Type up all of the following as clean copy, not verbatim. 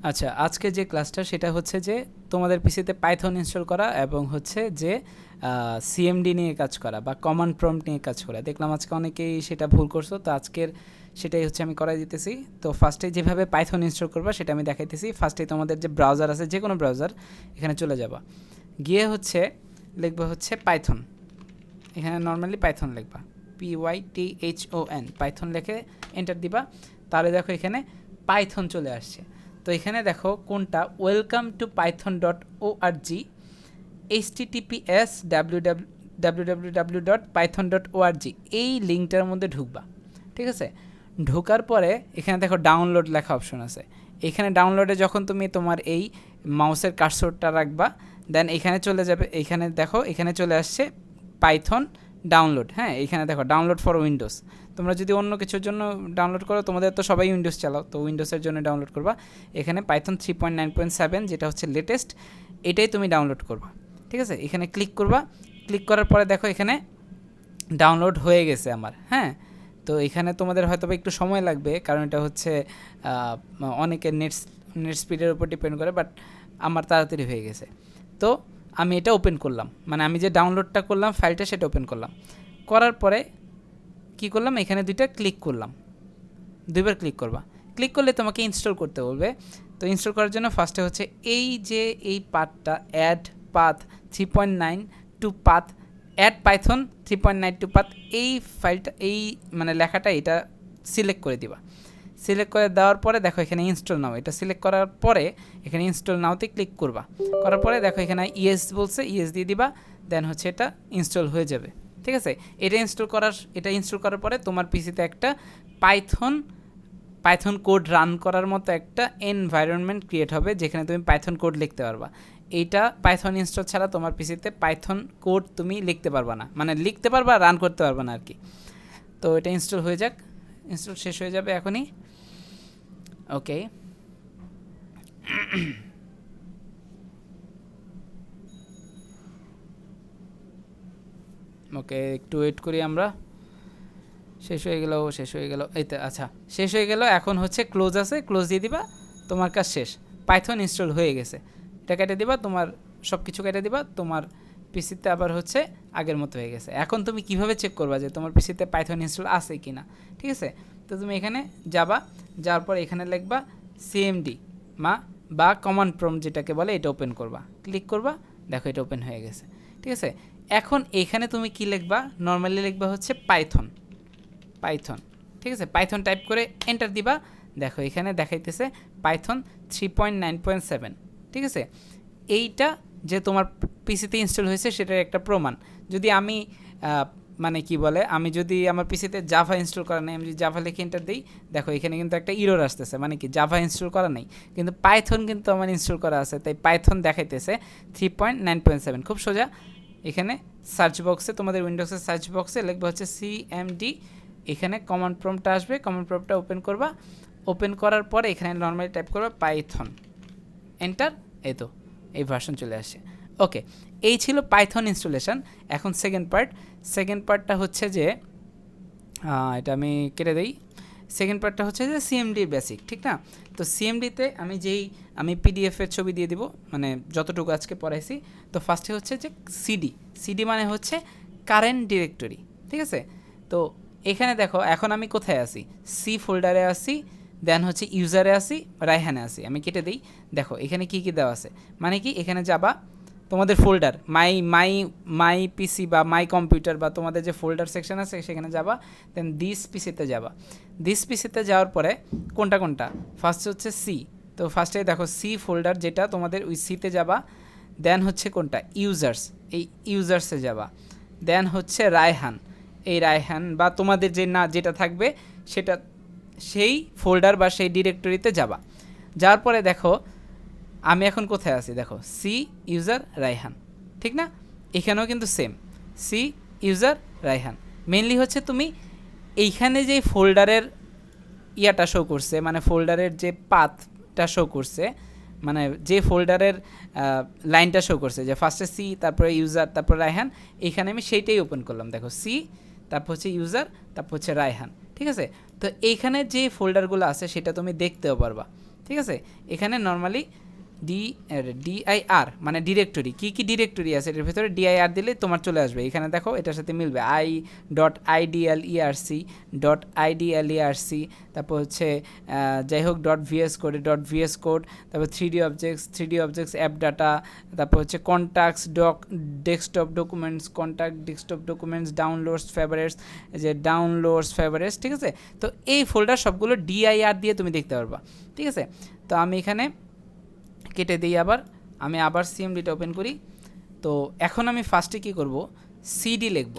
আচ্ছা, আজকে যে ক্লাসটা সেটা হচ্ছে যে তোমাদের পিসিতে পাইথন ইনস্টল করা এবং হচ্ছে যে সিএমডি নিয়ে কাজ করা বা কমান্ড প্রম্পট নিয়ে কাজ করা। দেখলাম আজকে অনেকেই সেটা ভুল করছো, তো আজকের সেটাই হচ্ছে আমি করাই দিতেছি। তো ফার্স্টে যেভাবে পাইথন ইনস্টল করবা সেটা আমি দেখাইতেছি। ফার্স্টে তোমাদের যে ব্রাউজার আছে, যে কোনো ব্রাউজার, এখানে চলে যাবা, গিয়ে হচ্ছে লিখবা হচ্ছে পাইথন। এখানে নর্মালি পাইথন লিখবা, PYTHON, পাইথন লিখে এন্টার দিবা। তাহলে দেখো এখানে পাইথন চলে আসছে। তো এখানে দেখো কোনটা, ওয়েলকাম টু python.org, https://www.python.org, এই লিঙ্কটার মধ্যে ঢুকবা। ঠিক আছে, ঢোকার পরে এখানে দেখো ডাউনলোড লেখা অপশন আছে। এখানে ডাউনলোডে যখন তুমি তোমার এই মাউসের কার্সরটা রাখবা, দেন এখানে চলে যাবে। এখানে দেখো এখানে চলে আসছে পাইথন ডাউনলোড। হ্যাঁ, এখানে দেখো ডাউনলোড ফর উইন্ডোজ। তোমরা যদি অন্য কিছুর জন্য ডাউনলোড করো, তোমাদের তো সবাই উইন্ডোজ চালাও, তো উইন্ডোজের জন্য ডাউনলোড করবা। এখানে পাইথন 3.9.7 যেটা হচ্ছে লেটেস্ট, এটাই তুমি ডাউনলোড করবা। ঠিক আছে, এখানে ক্লিক করবা। ক্লিক করার পরে দেখো এখানে ডাউনলোড হয়ে গেছে আমার। হ্যাঁ, তো এখানে তোমাদের হয়তো একটু সময় লাগবে, কারণ এটা হচ্ছে অনেকের নেট স্পিডের উপর ডিপেন্ড করে, বাট আমার তাড়াতাড়ি হয়ে গেছে। তো আমি এটা ওপেন করলাম, মানে আমি যে ডাউনলোডটা করলাম ফাইলটা, সেটা ওপেন করলাম। করার পরে কি করলাম, এখানে দুইটা ক্লিক করলাম, দুইবার ক্লিক করবা। ক্লিক করলে তোমাকে ইনস্টল করতে বলবে। তো ইনস্টল করার জন্য ফার্স্টে হচ্ছে এই যে এই পাথটা, add path 3.9 to path, add Python 3.9 to path, এই ফাইলটা, এই মানে লেখাটা, এটা সিলেক্ট করে দিবা। সিলেক্ট করে দেওয়ার পরে দেখো এখানে ইনস্টল নাও, এটা সিলেক্ট করার পরে এখানে ইনস্টল নাওতে ক্লিক করবা। করার পরে দেখো এখানে ইয়েস বলছে, ইয়েস দিয়ে দিবা। দেন হচ্ছে এটা ইনস্টল হয়ে যাবে। ঠিক আছে, এটা ইনস্টল করার পরে তোমার পিসিতে একটা পাইথন কোড রান করার মতো একটা এনভায়রনমেন্ট ক্রিয়েট হবে, যেখানে তুমি পাইথন কোড লিখতে পারবা। এইটা পাইথন ইনস্টল ছাড়া তোমার পিসিতে পাইথন কোড তুমি লিখতে পারবা না, মানে লিখতে পারবা, রান করতে পারবা না আর কি। তো এটা ইনস্টল হয়ে যাক, ইনস্টল শেষ হয়ে যাবে এখনই। ওকে, ওকে, একটু ওয়েট করি আমরা। শেষ হয়ে গেল এই তো। আচ্ছা, শেষ হয়ে গেল। এখন হচ্ছে ক্লোজ আছে, ক্লোজ দিয়ে দিবা, তোমার কাজ শেষ। পাইথন ইনস্টল হয়ে গেছে, এটা কেটে দিবা, তোমার সব কিছু কেটে দিবা, তোমার পিসিতে আবার হচ্ছে আগের মতো হয়ে গেছে। এখন তুমি কিভাবে চেক করবা যে তোমার পিসিতে পাইথন ইনস্টল আছে কি না? ঠিক আছে, তো তুমি এখানে যাবা, যাওয়ার পর এখানে লিখবা সিএমডি বা কমান্ড প্রম্পট যেটাকে বলে, এটা ওপেন করবা। ক্লিক করবা, দেখো এটা ওপেন হয়ে গেছে। ঠিক আছে, এখন এখানে তুমি কি লিখবা, নর্মালি লিখবা হচ্ছে পাইথন। ঠিক আছে, পাইথন টাইপ করে এন্টার দিবা। দেখো এখানে দেখাইতেছে পাইথন 3.9.7। ঠিক আছে, এইটা যে তোমার পিসিতে ইনস্টল হয়েছে সেটার একটা প্রমাণ। যদি আমি মানে কি বলে, আমি যদি আমার পিসিতে জাভা ইনস্টল করা নেই, আমি যদি জাভা লিখে এন্টার দিই, দেখো এখানে কিন্তু একটা ইরর আসতেছে, মানে কি জাভা ইনস্টল করা নেই, কিন্তু পাইথন কিন্তু আমার ইনস্টল করা আছে, তাই পাইথন দেখাইতেছে 3.9.7। খুব সোজা, এখানে সার্চ বক্সে, তোমাদের উইন্ডোজের সার্চ বক্সে লিখবা হচ্ছে সিএমডি, এখানে কমান্ড প্রম্পটটা আসবে, কমান্ড প্রম্পটটা ওপেন করবা। ওপেন করার পরে এখানে নর্মালি টাইপ করবা পাইথন, এন্টার। এই তো এই ভার্সন চলে আসে। ওকে, এই ছিল পাইথন ইনস্টলেশন। এখন সেকেন্ড পার্টটা হচ্ছে যে, এটা আমি কেটে দিই। সেকেন্ড পার্টটা হচ্ছে যে সিএমডি বেসিক, ঠিক না? তো সিএমডিতে আমি পিডিএফের ছবি দিয়ে দিব, মানে যতটুকু আজকে পড়াইছি। তো ফার্স্টে হচ্ছে যে সিডি মানে হচ্ছে কারেন্ট ডিরেক্টরি। ঠিক আছে, তো এখানে দেখো এখন আমি কোথায় আছি, সি ফোল্ডারে আছি, দেন হচ্ছে ইউজারে আছি, রায়হানে আছি। আমি কেটে দিই। দেখো এখানে কি দেওয়া আছে, মানে কি এখানে যাবা, তোমাদের ফোল্ডার মাই পিসি বা মাই কম্পিউটার বা তোমাদের যে ফোল্ডার সেকশন আছে সেখানে যাবা। দেন দিস পিসিতে যাওয়ার পরে কোনটা ফার্স্ট হচ্ছে সি। তো ফার্স্টে দেখো সি ফোল্ডার যেটা তোমাদের, ওই সিতে যাবা। দেন হচ্ছে কোনটা, এই ইউজার্সে যাবা। দেন হচ্ছে রায়হান বা তোমাদের যেটা থাকবে সেটা, সেই ফোল্ডার বা সেই ডিরেক্টরিতে যাবা। যাওয়ার পরে দেখো আমি এখন কোথায় আছি, দেখো সি ইউজার রায়হান, ঠিক না? এখানেও কিন্তু same, see user Raihan. Mainly হচ্ছে তুমি এইখানে যে ফোল্ডারের ইয়াটা শো করছে, মানে ফোল্ডারের যে পাথটা শো করছে, মানে যে ফোল্ডারের লাইনটা শো করছে, যে ফার্স্টে সি, তারপরে ইউজার, তারপর রায়হান, এইখানে আমি সেইটাই ওপেন করলাম। দেখো সি, তারপর হচ্ছে ইউজার, তারপর হচ্ছে রায়হান। ঠিক আছে, তো এইখানে যে ফোল্ডারগুলো আছে সেটা তুমি দেখতেও পারবা। ঠিক আছে। এখানে নর্মালি ডিআইআর মানে ডিরেক্টরি, কী কী ডিরেক্টরি আছে এটার ভিতরে ডিআইআর দিলে তোমার চলে আসবে। এখানে দেখো এটার সাথে মিলবে i.idlerc.idlerc, তারপর হচ্ছে যাই হোক .vs code, তারপর 3D objects অ্যাপ ডাটা, তারপর হচ্ছে contacts desktop documents downloads favourites, যে ডাউনলোডস ফেভারিটস, ঠিক আছে। তো এই ফোল্ডার সবগুলো ডিআইআর দিয়ে তুমি দেখতে পারবা, ঠিক আছে। তো আমি এখানে কেটে দিই, আমি আবার সিএমডিটা ওপেন করি। তো এখন আমি ফার্স্টে কী করব, সিডি লিখব।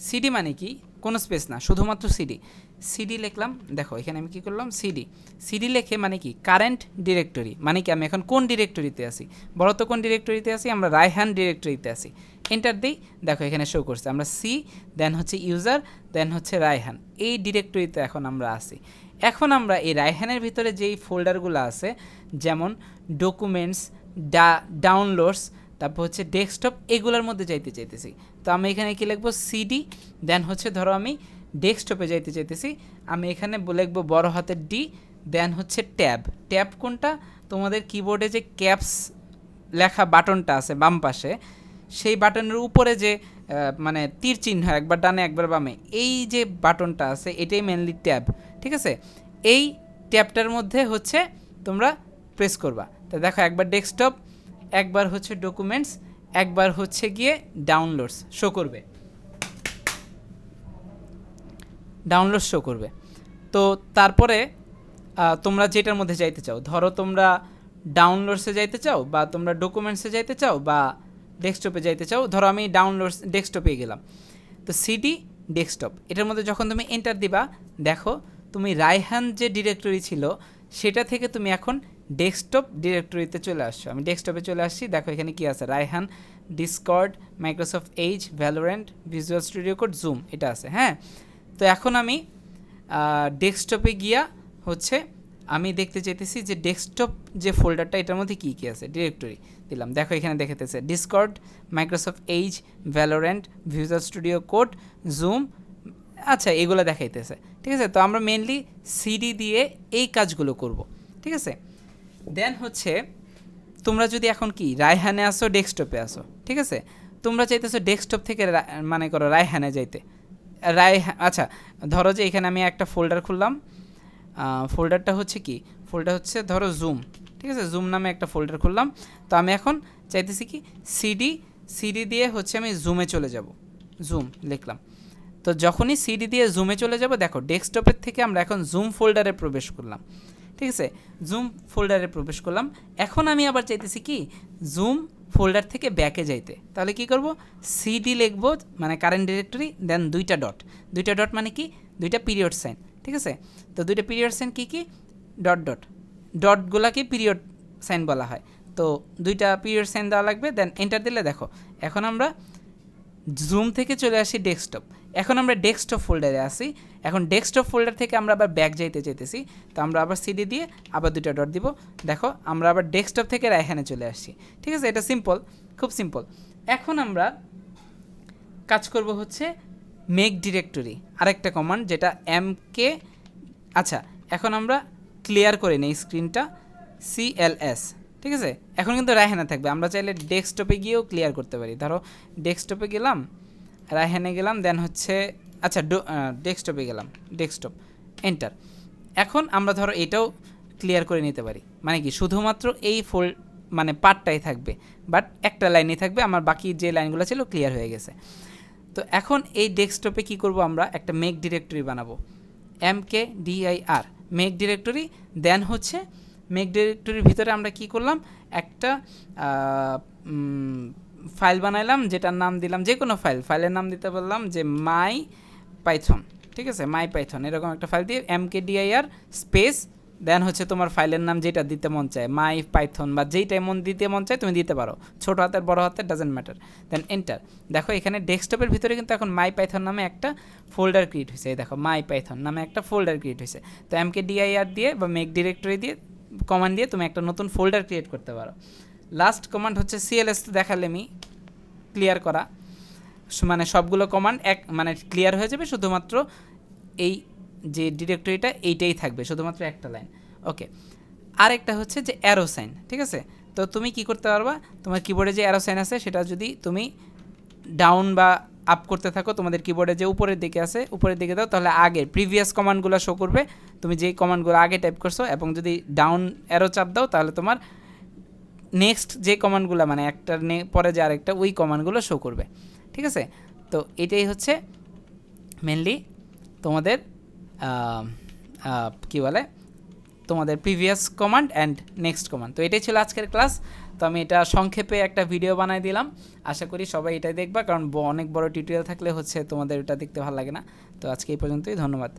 সিডি মানে কি, কোনো স্পেস না, শুধুমাত্র সিডি লিখলাম। দেখো এখানে আমি কী করলাম, সিডি লিখে মানে কি কারেন্ট ডিরেক্টরি, মানে কি আমি এখন কোন ডিরেক্টরিতে আছি, বলো তো কোন ডিরেক্টরিতে আছি, আমরা রায়হান ডিরেক্টরিতে আছি। এন্টার দিই, দেখো এখানে শো করছে আমরা সি, দেন হচ্ছে ইউজার, দেন হচ্ছে রায়হান, এই ডিরেক্টরিতে এখন আমরা আছি। এখন আমরা এই রায়হানের ভিতরে যেই ফোল্ডারগুলো আছে, যেমন ডকুমেন্টস, ডাউনলোডস, তারপর হচ্ছে ডেস্কটপ, এগুলোর মধ্যে যাইতে চাইতেছি। তো আমি এখানে কি লিখবো, সিডি, দেন হচ্ছে ধরো আমি ডেস্কটপে যাইতে চাইতেছি, আমি এখানে লিখবো বড় হাতের ডি, দেন হচ্ছে ট্যাব কোনটা, তোমাদের কিবোর্ডে যে ক্যাপস লেখা বাটনটা আছে বাম পাশে, সেই বাটনের উপরে যে মানে তীর চিহ্ন একবার ডানে একবার বামে, এই যে বাটনটা আছে এটাই মেনলি ট্যাব, ঠিক আছে। এই ট্যাবটার মধ্যে হচ্ছে তোমরা প্রেস করবা। তো দেখো একবার ডেস্কটপ, একবার হচ্ছে ডকুমেন্টস, একবার হচ্ছে গিয়ে ডাউনলোডস শো করবে, তো তারপরে তোমরা যেটার মধ্যে যাইতে চাও, ধরো তোমরা ডাউনলোডসে যাইতে চাও, বা তোমরা ডকুমেন্টসে যাইতে চাও, বা ডেস্কটপে যাইতে চাও। ধরো আমি ডাউনলোডস ডেস্কটপে গেলাম, তো সিডি ডেস্কটপ, এটার মধ্যে যখন তুমি এন্টার দিবা, দেখো তুমি রায়হান যে ডিরেক্টরি ছিল সেটা থেকে তুমি এখন ডেস্কটপ ডিরেক্টরিতে চলে আসছো। আমি ডেস্কটপে চলে আসছি, দেখো এখানে কি আছে, Raihan, Discord, Microsoft Edge, Valorant, Visual Studio Code, zoom, এটা আছে। হ্যাঁ, তো এখন আমি ডেস্কটপে গিয়া হচ্ছে আমি দেখতে চাইতেছি যে ডেস্কটপ যে ফোল্ডারটা, এটার মধ্যে কী কী আছে, ডিরেক্টরি দিলাম। দেখো এখানে দেখাতেছে Discord, Microsoft Edge, Valorant, Visual Studio Code, Zoom, আচ্ছা এগুলো দেখাইতেছে, ঠিক আছে। তো আমরা মেনলি সিডি দিয়ে এই কাজগুলো করব, ঠিক আছে। দেন হচ্ছে তোমরা যদি এখন কি রায়হানে আসো, ডেস্কটপে আসো, ঠিক আছে, তোমরা চাইতেছো ডেস্কটপ থেকে মানে করো রায়হানে যাইতে, আচ্ছা ধরো যে এখানে আমি একটা ফোল্ডার খুললাম, ফোল্ডারটা হচ্ছে কি, ফোল্ডার হচ্ছে ধরো জুম, ঠিক আছে, জুম নামে একটা ফোল্ডার খুললাম। তো আমি এখন চাইতেছি কি সিডি দিয়ে হচ্ছে আমি জুমে চলে যাব, জুম লিখলাম। তো যখনই সিডি দিয়ে জুমে চলে যাব, দেখো ডেস্কটপের থেকে আমরা এখন জুম ফোল্ডারে প্রবেশ করলাম, ঠিক আছে, জুম ফোল্ডারে প্রবেশ করলাম। এখন আমি আবার চাইতেছি কি জুম ফোল্ডার থেকে ব্যাকে যাইতে, তাহলে কি করব, সিডি লিখব মানে কারেন্ট ডিরেক্টরি, দেন দুইটা ডট মানে কি, দুইটা পিরিয়ড সাইন, ঠিক আছে। তো দুইটা পিরিয়ড সাইন কী কী, ডটগুলাকে পিরিয়ড সাইন বলা হয়। তো দুইটা পিরিয়ড সাইন দেওয়া লাগবে, দেন এন্টার দিলে দেখো এখন আমরা জুম থেকে চলে আসি ডেস্কটপ। এখন আমরা ডেস্কটপ ফোল্ডারে আসি, এখন ডেস্কটপ ফোল্ডার থেকে আমরা আবার ব্যাক যাইতে চাইতেছি, তো আমরা আবার সিডি দিয়ে আবার দুইটা ডট দিব, দেখো আমরা আবার ডেস্কটপ থেকে রায়হানে চলে আসছি, ঠিক আছে। এটা সিম্পল, খুব সিম্পল। এখন আমরা কাজ করব হচ্ছে মেক ডিরেক্টরি, আরেকটা কমান্ড যেটা এমকে, আচ্ছা এখন আমরা ক্লিয়ার করে নিই স্ক্রিনটা, CLS, ঠিক আছে। এখন কিন্তু রায়হানে থাকবে, আমরা চাইলে ডেস্কটপে গিয়েও ক্লিয়ার করতে পারি। ধরো ডেস্কটপে গেলাম, রায়হানে গেলাম, দেন হচ্ছে আচ্ছা ডেস্কটপে গেলাম, ডেস্কটপ, এন্টার। এখন আমরা ধরো এটাও ক্লিয়ার করে নিতে পারি, মানে কি শুধুমাত্র এই মানে পার্টটাই থাকবে, বাট একটা লাইনই থাকবে, আমার বাকি যে লাইনগুলো ছিল ক্লিয়ার হয়ে গেছে। তো এখন এই ডেস্কটপে কি করব, আমরা একটা মেক ডিরেক্টরি বানাবো, MKDIR মেক ডিরেক্টরি। দেন হচ্ছে মেক ডিরেক্টরির ভিতরে আমরা কি করলাম, একটা ফাইল বানাইলাম, যেটার নাম দিলাম যে কোনো ফাইলের নাম দিতে বললাম যে মাই পাইথন, ঠিক আছে, মাই পাইথন, এরকম একটা ফাইল দিয়ে MKDIR স্পেস, দেন হচ্ছে তোমার ফাইলের নাম যেটা দিতে মন চায়, মাই পাইথন বা যেইটাই দিতে মন চায় তুমি দিতে পারো, ছোট হাতের বড় হাতের ডাজেন্ট ম্যাটার, দেন এন্টার। দেখো এখানে ডেস্কটপের ভিতরে কিন্তু এখন মাই পাইথন নামে একটা ফোল্ডার ক্রিয়েট হয়েছে, দেখো মাই পাইথন নামে একটা ফোল্ডার ক্রিয়েট হয়েছে। তো MKDIR দিয়ে বা মেক ডিরেক্টরি দিয়ে কমান্ড দিয়ে তুমি একটা নতুন ফোল্ডার ক্রিয়েট করতে পারো। লাস্ট কমান্ড হচ্ছে CLS, তো দেখালে আমি ক্লিয়ার করা, মানে সবগুলো কমান্ড মানে ক্লিয়ার হয়ে যাবে, শুধুমাত্র এই যে ডিরেক্টরিটা এইটাই থাকবে, শুধুমাত্র একটা লাইন। ওকে, আরেকটা হচ্ছে যে অ্যারো সাইন, ঠিক আছে। তো তুমি কি করতে পারবা, তোমার কিবোর্ডে যে অ্যারো সাইন আছে সেটা যদি তুমি ডাউন বা আপ করতে থাকো, তোমাদের কিবোর্ডে যে উপরের দিকে আছে উপরের দিকে দাও, তাহলে আগে প্রিভিয়াস কমান্ডগুলো শো করবে, তুমি যেই কমান্ডগুলো আগে টাইপ করছো। এবং যদি ডাউন অ্যারো চাপ দাও তাহলে তোমার নেক্সট যে কমান্ডগুলো মানে একটার পরে যে আরেকটা ওই কমান্ডগুলো শো করবে, ঠিক আছে। তো এটাই হচ্ছে মেনলি তোমাদের কী বলে তোমাদের previous command and next command. তো এটাই ছিল আজকের ক্লাস। তো আমি এটা সংক্ষেপে একটা ভিডিও বানাই দিলাম, আশা করি সবাই এটাই দেখবা, কারণ অনেক বড় টিউটোরিয়াল থাকলে হচ্ছে তোমাদের এটা দেখতে ভালো লাগে না। তো আজকে এই পর্যন্তই, ধন্যবাদ।